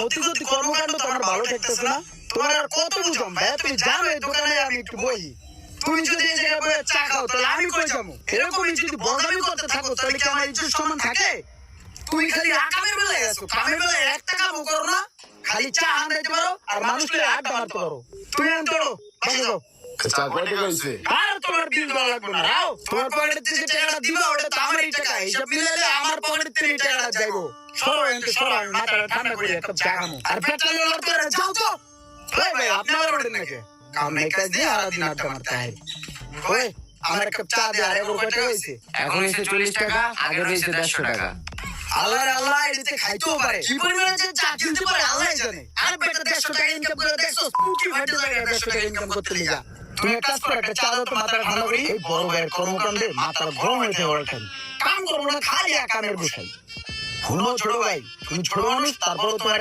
মতিগতি কর্মকাণ্ড তো আমার ভালো ঠেকতেছে না। তোমার আর কত বুঝাম ভাইয়া, তুমি জানো এই দোকানে আমি একটু বই। তুমি যদি এই জায়গায় বসে চা খাও তাহলে আমি কই যাবো? এরকমই যদি বদনামি করতে থাকো তাহলে কি আমার ইজ্জত সম্মান থাকে? তুমি খালি আকামের বেলায় আছো, কামের বেলায় একটা কামও করো না। খালি চা আনতে পারো আর মানুষকে আড্ডা মারতে পারো। তুমি আনতে পারো, বাসে যাও। চা কয় টাকা হইছে? আর তোমার বিল দেওয়া লাগবে না। আও, তোমার পকেটের থেকে টাকাটা দিবা, ওটা তো আমারই টাকা। হিসাব মিলাইলে আমার পকেটের থেকে টাকাটা যাইবো। সরো এনতে, সরো, আমি মাথাটা ঠান্ডা করি, একটা চা খামো। আর পেটটা নিয়ে লড়তে পারে, যাও তো। ওই ভাই, আপনি আবার ওঠেন নাকি? কাম নাই কাজ দিয়ে সারাদিন আড্ডা মারতে হয়। ওই, আমার এক কাপ চা দে। আর এবার কয় টাকা হয়েছে? এখন হয়েছে 40 টাকা, আগে হয়েছে 150 টাকা। আল্লাহ রে আল্লাহ, এটাতে খাইতেও পারে। কি পরিমাণে যে চা কিনতে পারে আল্লাহই জানে। আর বেটা 150 টাকা ইনকাম করে দেখছো, স্কুটি ফাইটে যায় 150 টাকা ইনকাম করতে লিগা। তুমি একটা কাজ করো, একটা চা দাও তো, মাথাটা ঠান্ডা করি। এই বড় ভাইয়ের কর্মকাণ্ডে মাথার গরম হয়েছে ওরখান। কাম করবো না, খালি কামের বসাই। শুনো ছোট ভাই, তুমি ছোট মানুষ, তারপরেও তোমার